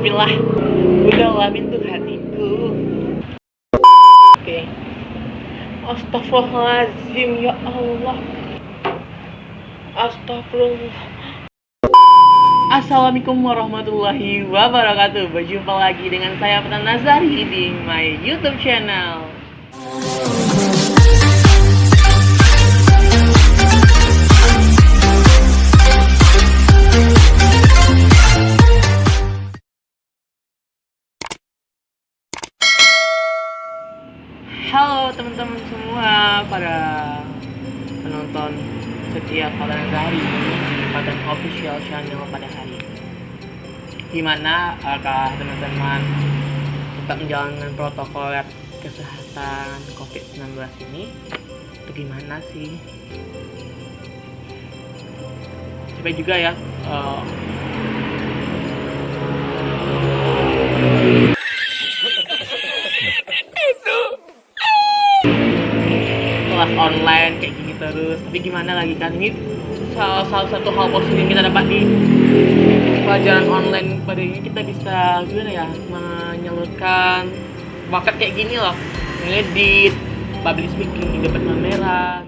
Bismillah. Udahlah pintu hatiku. Oke. Astagfirullahaladzim, ya Allah. Astagfirullah. Assalamualaikum warahmatullahi wabarakatuh. Berjumpa lagi dengan saya Fatan Nazari di my YouTube channel. Halo teman-teman semua, para penonton setia Fatan Nazari di Fatan Official Channel pada hari ini. Gimana apakah teman-teman tetap menjalankan protokol kesehatan COVID-19 ini? Itu gimana sih? Sampai juga ya kelas online kayak gini terus, tapi gimana lagi kan, ini salah satu hal positif yang kita dapat di pelajaran online pada ini. Kita bisa gimana ya, menyalurkan bakat kayak gini loh, ngedit, public speaking di depan kamera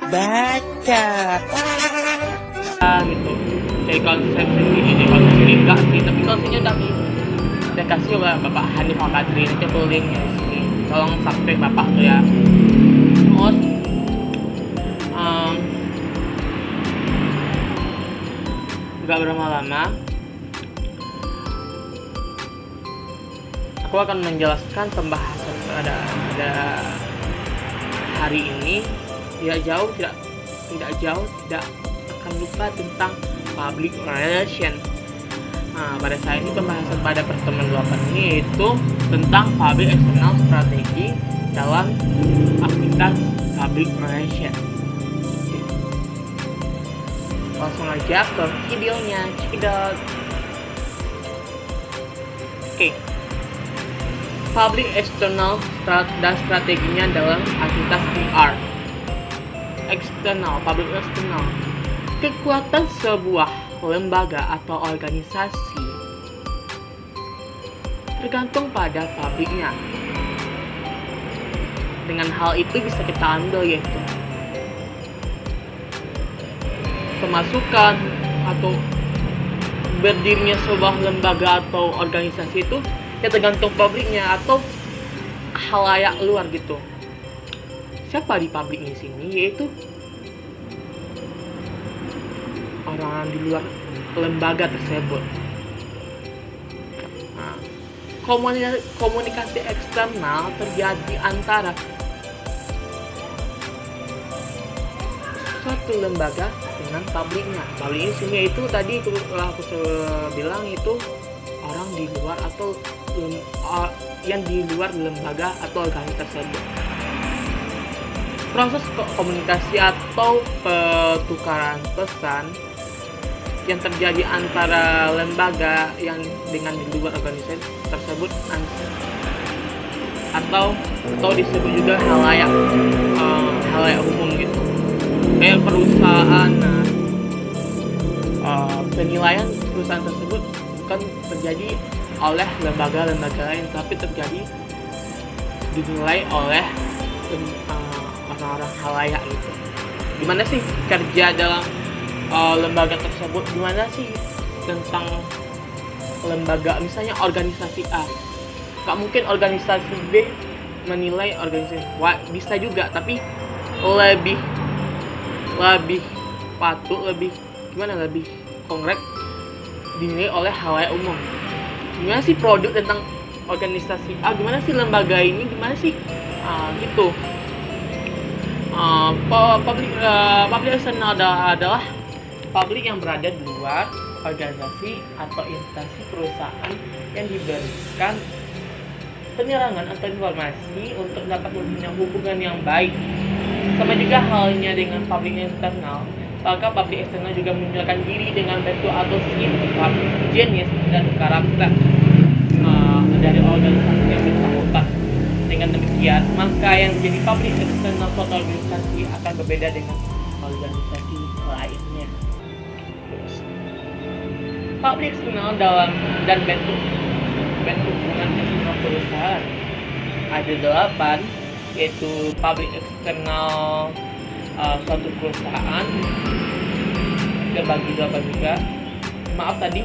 baca gitu, dari konsep sendiri, enggak sih, tapi konsepnya udah kasih lah Bapak Hanif Al-Qadri, nanti aku linknya di sini, tolong subscribe Bapak tuh ya. Terus gak berlama-lama aku akan menjelaskan pembahasan pada hari ini. Tidak akan lupa tentang public relation. Nah, pada saat ini pembahasan pada pertemuan 8 ini itu tentang public external strategi dalam aktivitas public relation. Langsung aja ke videonya, check it out. Oke. Public external dan strateginya dalam aktivitas PR. Public external. Kekuatan sebuah lembaga atau organisasi tergantung pada publiknya. Dengan hal itu bisa kita ambil yaitu pemasukan atau berdirinya sebuah lembaga atau organisasi itu ya tergantung publiknya atau khalayak luar gitu. Siapa di publiknya sini? Yaitu orang di luar lembaga tersebut. Nah, komunikasi eksternal terjadi antara suatu lembaga dengan publiknya. Publiknya sini itu tadi aku bilang itu orang di luar atau yang di luar lembaga atau organisasi tersebut. Proses komunikasi atau pertukaran pesan yang terjadi antara lembaga yang dengan di luar organisasi tersebut atau disebut juga halayak umum gitu, kayak perusahaan. Penilaian perusahaan tersebut bukan terjadi oleh lembaga-lembaga lain, tapi dinilai oleh orang-orang halayak gitu. Gimana sih kerja dalam lembaga tersebut, gimana sih tentang lembaga, misalnya organisasi A, gak mungkin organisasi B menilai organisasi bisa juga, tapi lebih patut, lebih konkret dinilai oleh halayak umum. Gimana sih produk tentang organisasi A, gimana sih lembaga ini, gimana sih gitu. Public external adalah publik yang berada di luar organisasi atau instansi perusahaan yang diberikan penerangan atau informasi untuk dapat mempunyai hubungan yang baik. Sama juga halnya dengan public internal, maka public external juga menunjukkan diri dengan bentuk atau sifat, jenis dan karakter dari organisasi yang bersangkutan. Dengan demikian, maka yang menjadi public external suatu organisasi akan berbeda dengan organisasi lainnya. Public eksternal dalam dan bentuk hubungan eksternal perusahaan ada 8, yaitu public eksternal suatu perusahaan terbagi 8 juga. Maaf tadi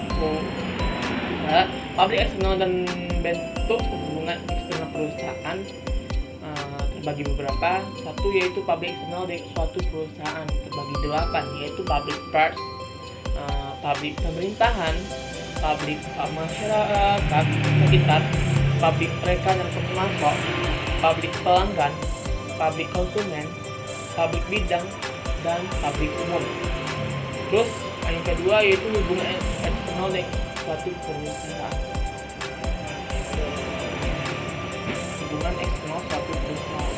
public eksternal dan bentuk hubungan eksternal perusahaan terbagi beberapa. Satu yaitu public eksternal dari suatu perusahaan terbagi 8, yaitu public purse, public pemerintahan, public masyarakat sekitar, public mereka dan pemasok, public pelanggan, public konsumen, public bidang, dan public umum. Terus yang kedua yaitu hubungan eksternal dengan suatu perusahaan. Hubungan eksternal suatu perusahaan.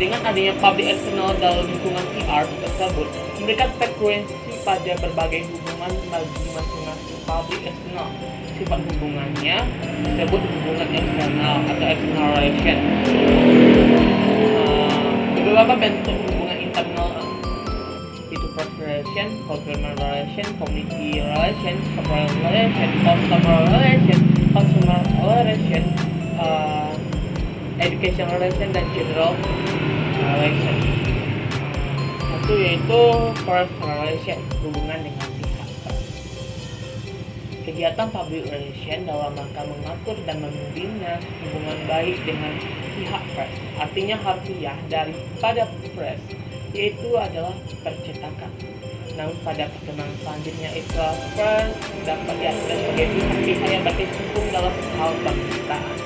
Dengan adanya public eksternal dalam lingkungan PR tersebut, memberikan frekuensi pada berbagai hubungan bagi masing-masing public eksternal. Sifat hubungannya disebut hubungan eksternal atau external relation. Beberapa bentuk hubungan internal itu first relation, government relation, community relation, corporate relation, customer relation, consumer relation, education relation, dan general relation. Satu yaitu first relation, hubungan dengan pihak pers. Kegiatan public relation dalam rangka mengatur dan membina hubungan baik dengan pihak pers, artinya harfiah daripada press, yaitu adalah percetakan. Namun pada perkembangan selanjutnya istilah pers dapat diartikan sebagai pihak-pihak yang berkecimpung dalam hal pemberitaan,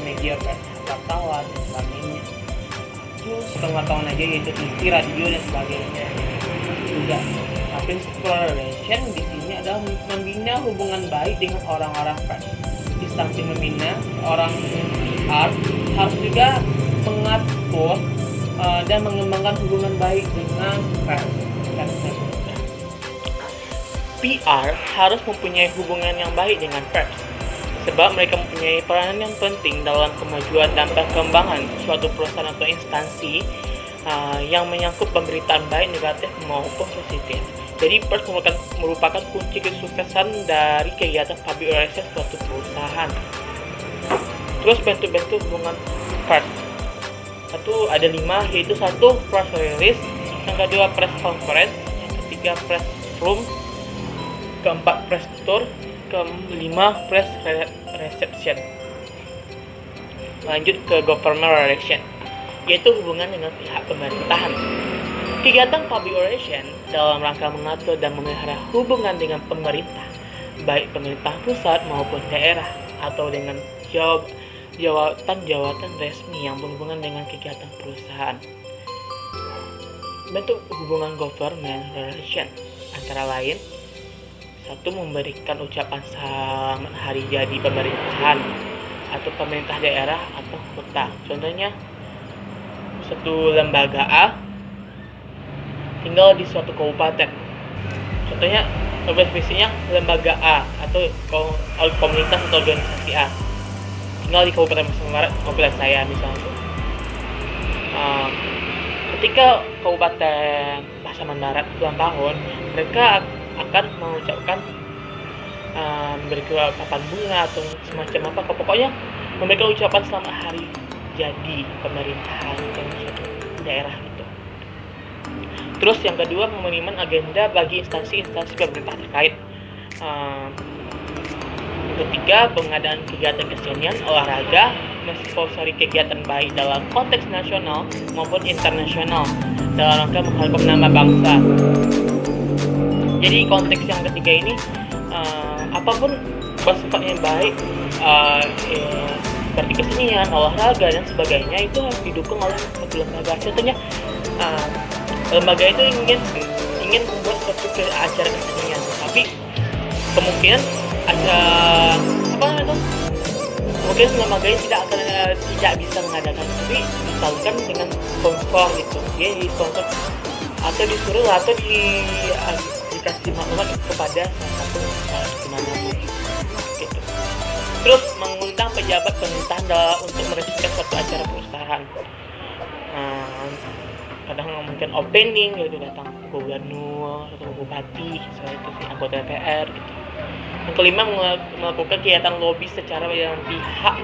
media pers, wartawan, dan sebagainya. Terus pengetahuan aja yaitu TV, radio, dan sebagainya juga. Nah, principal relation di sini adalah membina hubungan baik dengan orang-orang pers. Di samping membina, orang PR harus juga mengatur dan mengembangkan hubungan baik dengan pers. PR harus mempunyai hubungan yang baik dengan pers, sebab mereka mempunyai peranan yang penting dalam kemajuan dan perkembangan suatu perusahaan atau instansi yang menyangkut pemberitaan baik, negatif maupun positif. Jadi pers merupakan kunci kesuksesan dari kegiatan public relations suatu perusahaan. Terus bentuk-bentuk hubungan pers. Satu ada 5, yaitu 1 press release, yang kedua press conference, yang ketiga press room, keempat press tour, kelima press reception. Lanjut ke government relation, yaitu hubungan dengan pihak pemerintahan. Kegiatan public relation dalam rangka mengatur dan memelihara hubungan dengan pemerintah, baik pemerintah pusat maupun daerah, atau dengan jawatan resmi yang berhubungan dengan kegiatan perusahaan. Bentuk hubungan government relation antara lain: 1. Memberikan ucapan selamat hari jadi pemerintahan atau pemerintah daerah atau kota. Contohnya, suatu lembaga A tinggal di suatu kabupaten. Contohnya, spesifiknya lembaga A atau komunitas atau organisasi A tinggal di Kabupaten Pasaman Barat, kabupaten saya misalnya. Ketika Kabupaten Pasaman Barat ulang tahun, mereka akan mengucapkan memberikan papan bunga atau semacam apa, pokoknya memberikan ucapan selamat hari jadi pemerintahan dan suatu daerah gitu. Terus yang kedua, pengumuman agenda bagi instansi-instansi pemerintah terkait. Ketiga, pengadaan kegiatan kesenian, olahraga, mensponsori kegiatan baik dalam konteks nasional maupun internasional dalam rangka mengharumkan nama bangsa. Jadi konteks yang ketiga ini, apapun bersifatnya baik, seperti kesenian, olahraga, dan sebagainya, itu harus didukung oleh suatu lembaga. Contohnya, lembaga itu ingin membuat suatu acara kesenian, tapi kemungkinan ada mungkin lembaga ini tidak bisa mengadakan, tapi disalurkan dengan sponsor gitu. Dia di sponsor atau disuruh atau dikasih maklumat kepada salah satu dimanapun gitu. Terus mengundang pejabat pemerintahan untuk meresmikan suatu acara perusahaan. Kadang mungkin opening, yaitu datang gubernur atau bupati, seperti itu sih, anggota DPR gitu. Yang kelima, melakukan kegiatan lobby secara dengan pihak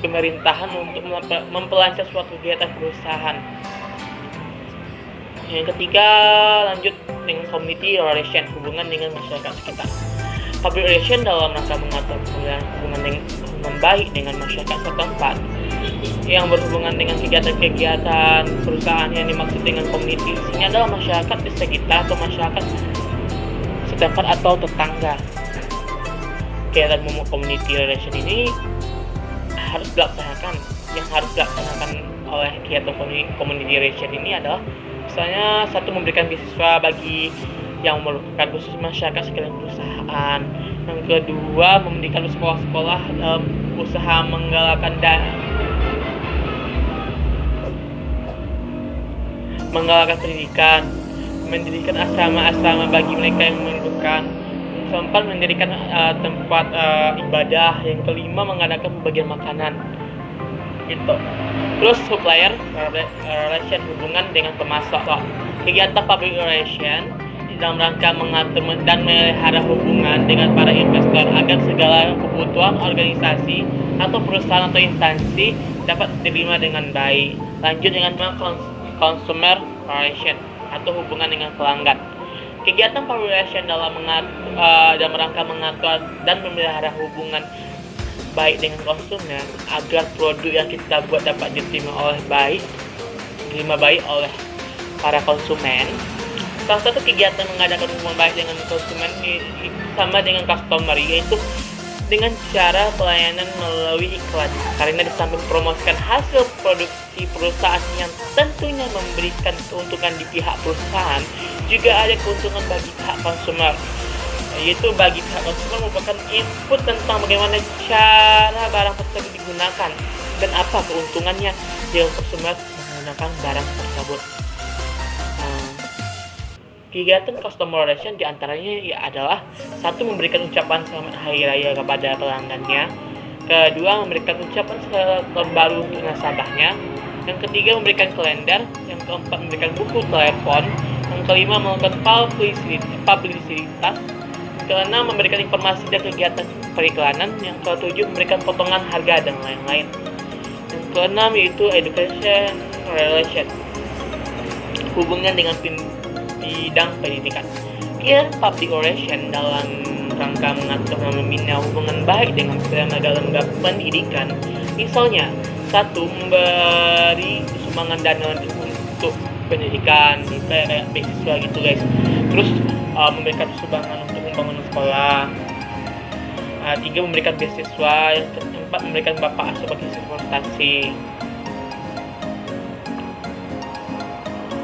pemerintahan untuk memperlancar suatu kegiatan perusahaan. Yang ketiga, lanjut dengan community relation, hubungan dengan masyarakat sekitar. Public relation dalam rangka mengatur hubungan baik dengan masyarakat setempat yang berhubungan dengan kegiatan-kegiatan perusahaan. Yang dimaksud dengan community ini adalah masyarakat di sekitar atau masyarakat setempat atau tetangga. Kegiatan community relation ini harus dilaksanakan. Yang harus dilaksanakan oleh kegiatan community relation ini adalah misalnya satu, memberikan beasiswa bagi yang merupakan khusus masyarakat sekitar perusahaan. Yang kedua, mendirikan sekolah-sekolah dalam usaha menggalakkan pendidikan, mendirikan asrama-asrama bagi mereka yang membutuhkan. Keempat, mendirikan tempat ibadah. Yang kelima, mengadakan pembagian makanan. Gitu. Terus supplier relation, hubungan dengan pemasok. Kegiatan public relation dalam rangka mengatur dan memelihara hubungan dengan para investor agar segala kebutuhan organisasi atau perusahaan atau instansi dapat diterima dengan baik. Lanjut dengan consumer relation atau hubungan dengan pelanggan. Kegiatan public relation dalam rangka mengatur dan memelihara hubungan baik dengan konsumen agar produk yang kita buat dapat diterima baik oleh para konsumen. Salah satu kegiatan mengadakan hubungan baik dengan konsumen sama dengan customer, yaitu dengan cara pelayanan melalui iklan. Karena di samping promosikan hasil produksi perusahaan yang tentunya memberikan keuntungan di pihak perusahaan, juga ada keuntungan bagi pihak konsumer. Yaitu bagi pihak konsumer merupakan input tentang bagaimana cara barang tersebut digunakan dan apa keuntungannya jika konsumer menggunakan barang tersebut. Kegiatan customer relation diantaranya adalah satu, memberikan ucapan selamat hari raya kepada pelanggannya. Kedua, memberikan ucapan selamat tahun baru untuk nasabahnya. Yang ketiga, memberikan kalender. Yang keempat, memberikan buku telepon. Yang kelima, melakukan publisitas. Keenam, memberikan informasi dan kegiatan periklanan. Yang ketujuh, memberikan potongan harga dan lain-lain. Yang keenam yaitu education relation, hubungan dengan bidang pendidikan. Kegiatan public relation dalam rangka mengatur dan membina hubungan baik dengan lembaga pendidikan. Misalnya, satu, memberi sumbangan dana untuk pendidikan, kayak beasiswa gitu guys. Terus memberikan sumbangan untuk pembangunan sekolah. Tiga, memberikan beasiswa. Yang keempat, memberikan bapak sebagai transportasi.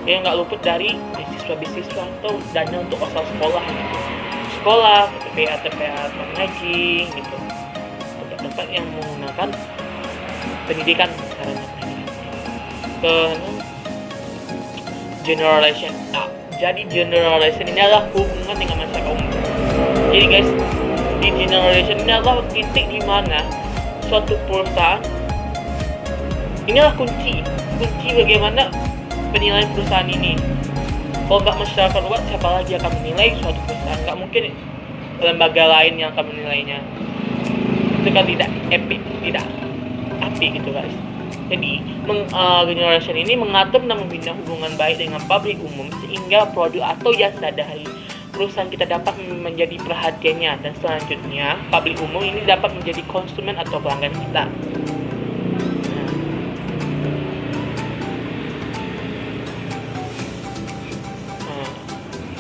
Yang nggak luput dari beasiswa atau dana untuk asal sekolah gitu. Sekolah, TPA mengaji gitu. Tempat-tempat yang menggunakan pendidikan, sarana pendidikan. Generalization. Jadi generalization ini adalah hubungan dengan masyarakat umum. Jadi guys, di generalization ini adalah titik di mana suatu perusahaan, inilah kunci bagaimana penilaian perusahaan ini. Kalau nggak masyarakat luas, siapa lagi akan menilai suatu perusahaan? Nggak mungkin lembaga lain yang akan menilainya. Itu kan tidak epic, tidak apik gitu guys. Jadi generation ini mengatur dan membina hubungan baik dengan publik umum sehingga produk atau jasa dari perusahaan kita dapat menjadi perhatiannya, dan selanjutnya publik umum ini dapat menjadi konsumen atau pelanggan kita.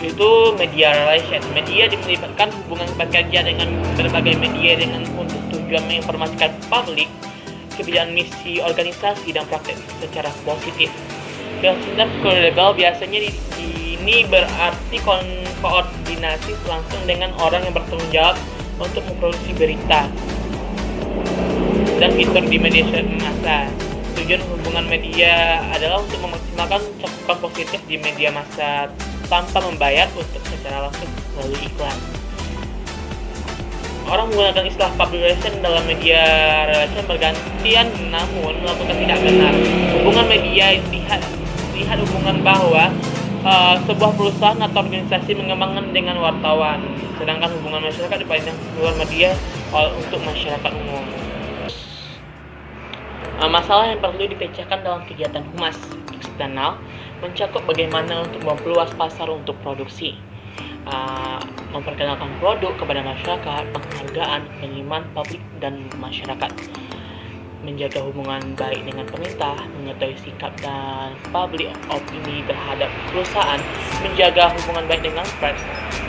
Itu media relation. Media melibatkan hubungan bekerja dengan berbagai media dengan untuk tujuan menginformasikan publik kebijakan, misi organisasi dan praktek secara positif. Kewajiban global biasanya ini berarti koordinasi langsung dengan orang yang bertanggung jawab untuk memproduksi berita dan fitur di media massa. Tujuan hubungan media adalah untuk memaksimalkan cakupan positif di media massa tanpa membayar untuk secara langsung melalui iklan. Orang menggunakan istilah public relation dalam media relation bergantian, namun melakukan tidak benar. Hubungan media lihat hubungan bahwa sebuah perusahaan atau organisasi mengembangkan dengan wartawan, sedangkan hubungan masyarakat dipandang luar media untuk masyarakat umum. Masalah yang perlu dipecahkan dalam kegiatan humas eksternal mencakup bagaimana untuk memperluas pasar untuk produksi, memperkenalkan produk kepada masyarakat, penghargaan, penerimaan publik dan masyarakat, menjaga hubungan baik dengan pemerintah, mengetahui sikap dan public opini terhadap perusahaan, menjaga hubungan baik dengan pers,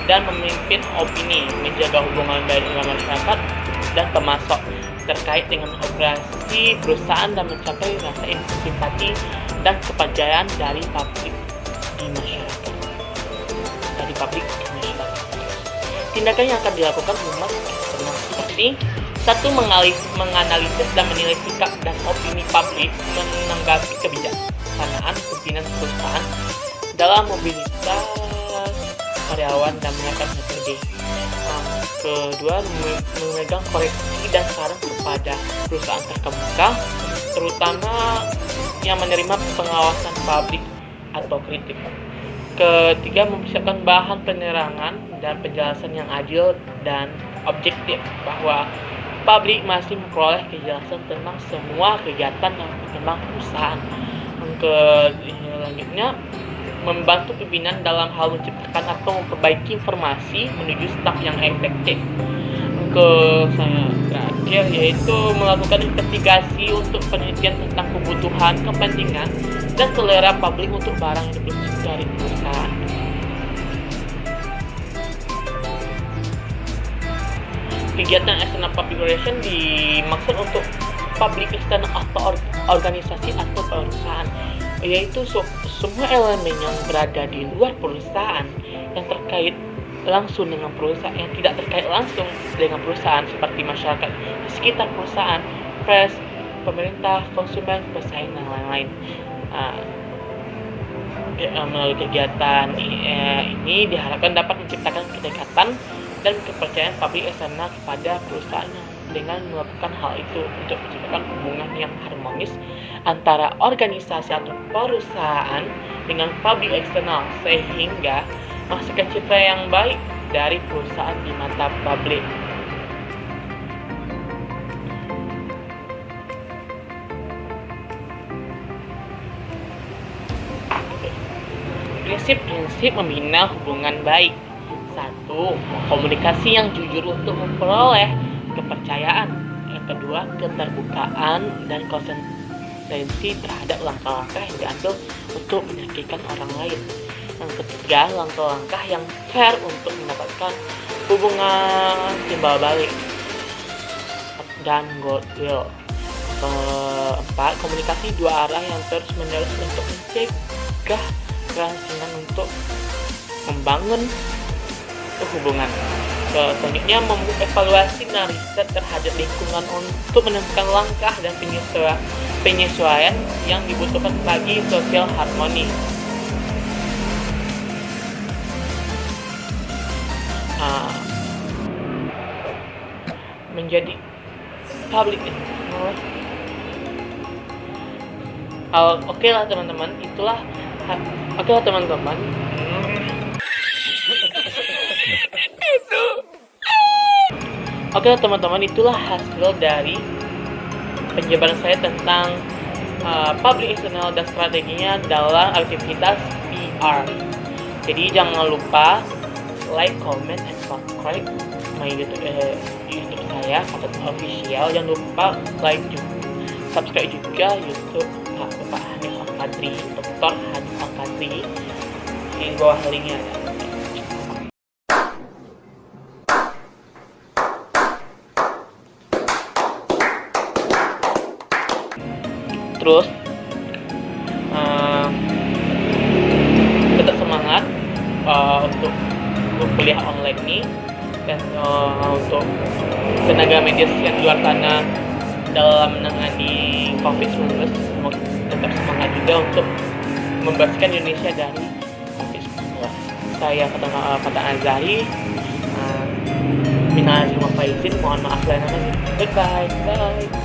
dan memimpin opini, menjaga hubungan baik dengan masyarakat dan pemasok terkait dengan operasi perusahaan dan mencapai rasa simpati dan kepercayaan dari publik di masyarakat. Tindakan yang akan dilakukan humas eksternal seperti 1. Menganalisis dan menilai sikap dan opini publik menanggapi kebijaksanaan pimpinan perusahaan dalam mobilitas karyawan dan menyiapkan metode. Kedua, memegang koreksi dan saran kepada perusahaan terkemuka, terutama yang menerima pengawasan publik atau kritik. Ketiga, mempersiapkan bahan penerangan dan penjelasan yang adil dan objektif bahwa publik masih memperoleh kejelasan tentang semua kegiatan dan perkembangan perusahaan. Selanjutnya, membantu pimpinan dalam hal menciptakan atau memperbaiki informasi menuju staf yang efektif. Terakhir yaitu melakukan investigasi untuk penelitian tentang kebutuhan, kepentingan, dan selera publik untuk barang yang diproduksi dari perusahaan. Kegiatan external public relation dimaksud untuk public external atau organisasi atau perusahaan, yaitu semua elemen yang berada di luar perusahaan yang terkait langsung dengan perusahaan, yang tidak terkait langsung dengan perusahaan, seperti masyarakat di sekitar perusahaan, pers, pemerintah, konsumen, pesaing, dan lain-lain. Melalui kegiatan ini diharapkan dapat menciptakan kedekatan dan kepercayaan publik eksternal kepada perusahaan dengan melakukan hal itu untuk menciptakan hubungan yang harmonis antara organisasi atau perusahaan dengan publik eksternal, sehingga menghasilkan citra yang baik dari perusahaan di mata publik. Prinsip-prinsip membina hubungan baik. 1. Komunikasi yang jujur untuk memperoleh kepercayaan. Yang kedua, keterbukaan dan konsistensi terhadap langkah-langkah yang diambil untuk menyakitkan orang lain. Yang ketiga, langkah-langkah yang fair untuk mendapatkan hubungan timbal balik dan goodwill. Keempat, komunikasi dua arah yang terus-menerus untuk mencegah kerasingan untuk membangun hubungan. Selanjutnya, mengevaluasi dan riset terhadap lingkungan untuk menentukan langkah dan penyesuaian yang dibutuhkan bagi sosial harmoni. Menjadi public interest. Oke lah teman-teman, itulah hasil dari penjabaran saya tentang public external dan strateginya dalam aktivitas PR. Jadi jangan lupa like, comment, and subscribe my YouTube saya, Paket Official. Jangan lupa like juga, subscribe juga YouTube Bapak Hanif Al-Qadri, Dr. Hanif Al-Qadri. Di bawah linknya ada. Terus tetap semangat untuk kuliah online ini, dan untuk tenaga medis yang di luar sana dalam menangani COVID-19, tetap semangat juga untuk membersihkan Indonesia dari COVID-19. Saya Fatan Azhari, minal aidin wal faizin, mohon maaf lahir dan batin. Bye.